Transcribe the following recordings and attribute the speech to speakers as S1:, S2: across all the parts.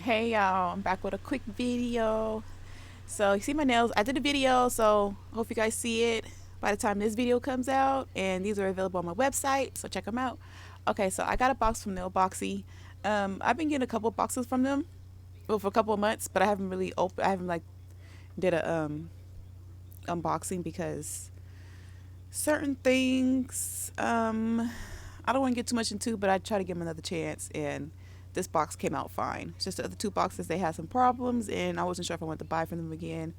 S1: Hey y'all, I'm back with a quick video. So you see my nails, I did a video, so hope you guys see it by the time this video comes out, and these are available on my website, so check them out. Okay, so I got a box from NailBoxy. I've been getting a couple boxes from them, well, for a couple of months, but I haven't really I haven't like did a unboxing because certain things I don't want to get too much into, but I try to give them another chance, and this box came out fine. It's just the other two boxes, they had some problems, and I wasn't sure if I wanted to buy from them again.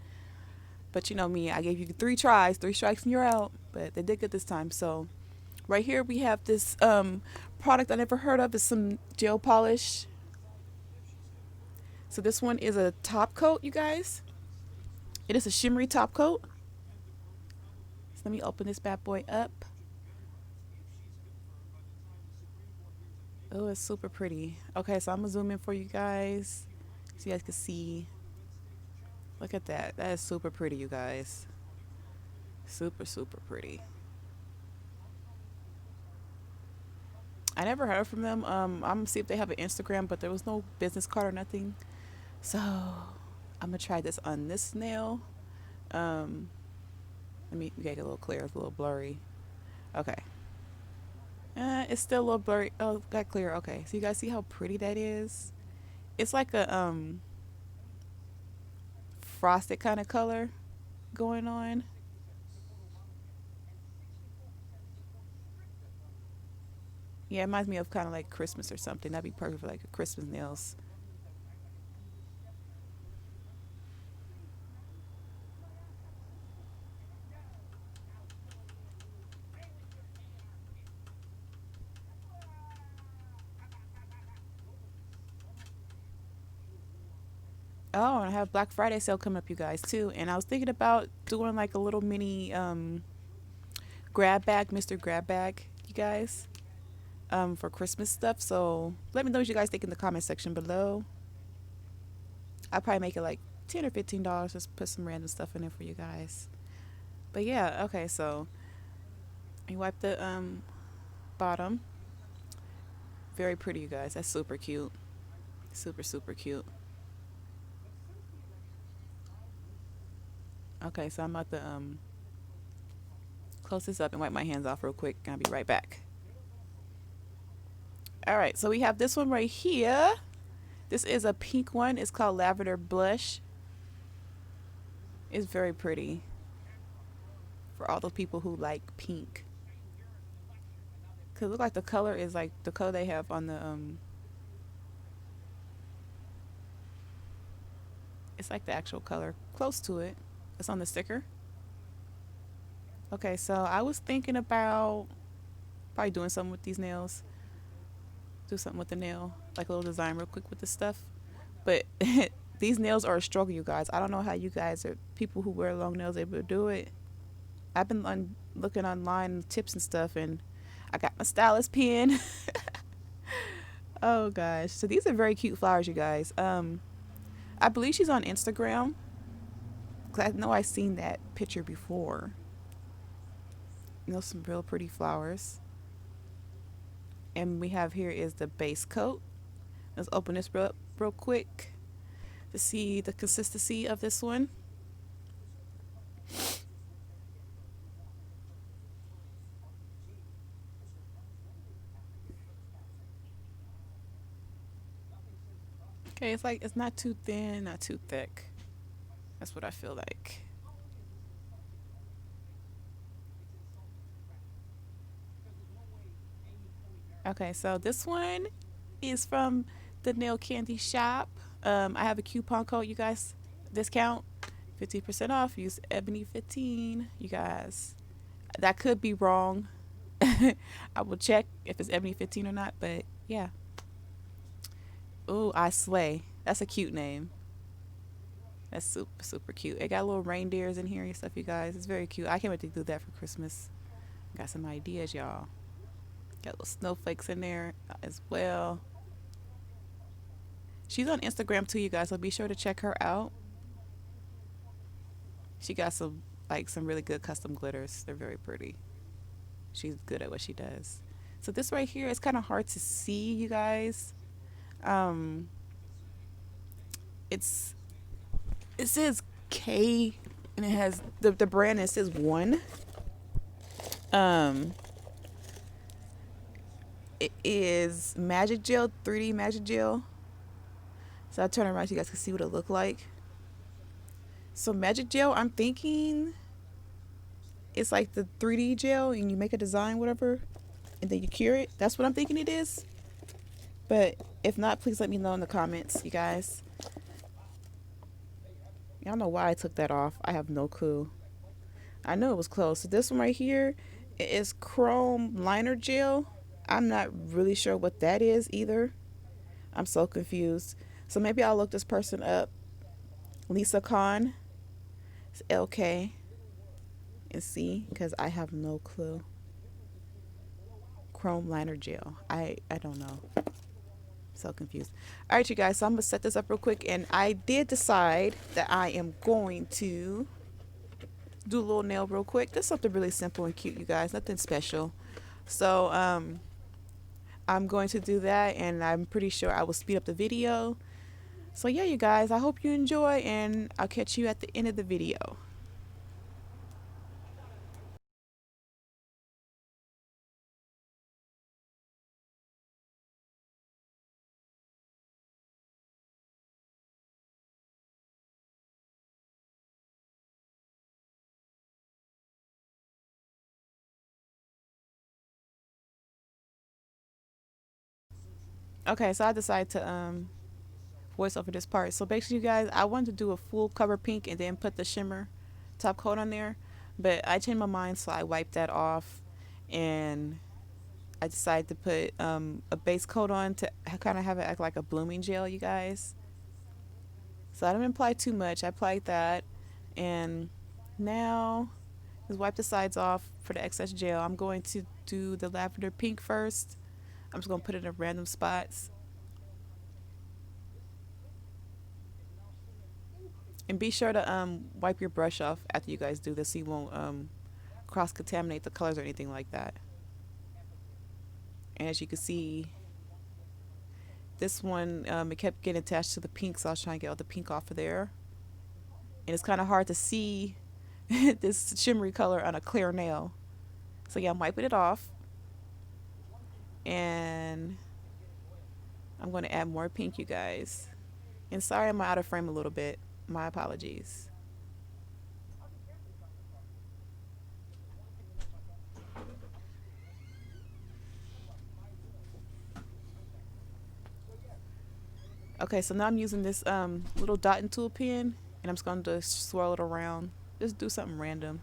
S1: But you know me, I gave you 3 tries, 3 strikes and you're out. But they did good this time. So right here we have this product I never heard of. It's some gel polish. So this one is a top coat, you guys. It is a shimmery top coat. So let me open this bad boy up. Oh, it's super pretty. Okay, so I'm gonna zoom in for you guys so you guys can see. Look at that. That is super pretty, you guys. Super, super pretty. I never heard from them. I'm gonna see if they have an Instagram, but there was no business card or nothing. So I'm gonna try this on this nail. Um, Let me get it a little clear. It's a little blurry. Okay. It's still a little blurry. Oh, got clear. Okay. So you guys see how pretty that is? It's like a frosted kind of color going on. Yeah, it reminds me of kind of like Christmas or something. That'd be perfect for like a Christmas nails. Oh, and I have Black Friday sale coming up, you guys, too. And I was thinking about doing like a little mini grab bag, Mr. Grab Bag, you guys, for Christmas stuff. So let me know what you guys think in the comment section below. I'll probably make it like $10 or $15. Just put some random stuff in there for you guys. But yeah, okay, so you wipe the bottom. Very pretty, you guys. That's super cute. Super, super cute. Okay, so I'm about to close this up and wipe my hands off real quick. I'll be right back. All right, so we have this one right here. This is a pink one. It's called Lavender Blush. It's very pretty for all those people who like pink. Cause it look like the color is like the color they have on the it's like the actual color, close to it. It's on the sticker. Okay, so I was thinking about probably doing something with these nails. Do something with the nail, like a little design real quick with this stuff. But these nails are a struggle, you guys. I don't know how you guys are people who wear long nails able to do it. I've been looking online tips and stuff, and I got my stylist pen. Oh gosh, so these are very cute flowers, you guys. I believe she's on Instagram. Cause I know I've seen that picture before. You know, some real pretty flowers. And we have here is the base coat. Let's open this real quick to see the consistency of this one. Okay, it's like it's not too thin, not too thick. That's what I feel like. Okay, so this one is from the nail candy shop. I have a coupon code, you guys. Discount 15% off. Use Ebony15, you guys. That could be wrong. I will check if it's Ebony15 or not, but yeah. Ooh, I Slay. That's a cute name. That's super, super cute. It got little reindeers in here and stuff, you guys. It's very cute. I can't wait to do that for Christmas. Got some ideas, y'all. Got little snowflakes in there as well. She's on Instagram too, you guys, so be sure to check her out. She got some really good custom glitters. They're very pretty. She's good at what she does. So this right here is kind of hard to see, you guys. Um, It's it says K, and it has the brand. It says one. Um, it is Magic Gel, 3D Magic Gel. So I turn around so you guys can see what it look like. So Magic Gel, I'm thinking it's like the 3D gel, and you make a design, whatever, and then you cure it. That's what I'm thinking it is. But if not, please let me know in the comments, you guys. Y'all know why I took that off. I have no clue. I know it was close. So this one right here is Chrome Liner Gel. I'm not really sure what that is either. I'm so confused. So maybe I'll look this person up. Lisa Khan. It's LK. And see, because I have no clue. Chrome Liner Gel. I don't know. So confused. All right, you guys, so I'm gonna set this up real quick, and I did decide that I am going to do a little nail real quick. Just something really simple and cute, you guys, nothing special. So I'm going to do that, and I'm pretty sure I will speed up the video. So yeah, you guys, I hope you enjoy, and I'll catch you at the end of the video. Okay, so I decided to voice over this part. So basically, you guys, I wanted to do a full cover pink and then put the shimmer top coat on there, but I changed my mind, so I wiped that off, and I decided to put a base coat on to kind of have it act like a blooming gel, you guys. So I didn't apply too much. I applied that, and now just wipe the sides off for the excess gel. I'm going to do the lavender pink first. I'm just going to put it in random spots. And be sure to wipe your brush off after you guys do this so you won't cross-contaminate the colors or anything like that. And as you can see, this one, it kept getting attached to the pink, so I was trying to get all the pink off of there. And it's kind of hard to see this shimmery color on a clear nail. So yeah, I'm wiping it off. And I'm going to add more pink, you guys. And sorry I'm out of frame a little bit. My apologies. Okay, so now I'm using this little dotting tool pen, and I'm just going to swirl it around. Just do something random.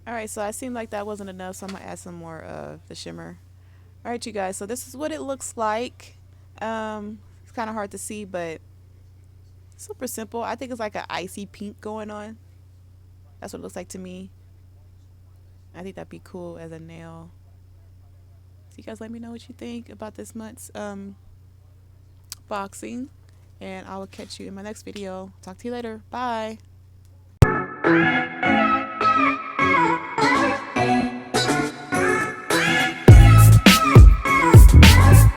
S1: Alright, so I seemed like that wasn't enough, so I'm going to add some more of the shimmer. Alright, you guys, so this is what it looks like. It's kind of hard to see, but super simple. I think it's like an icy pink going on. That's what it looks like to me. I think that'd be cool as a nail. So you guys let me know what you think about this month's boxing, and I will catch you in my next video. Talk to you later. Bye.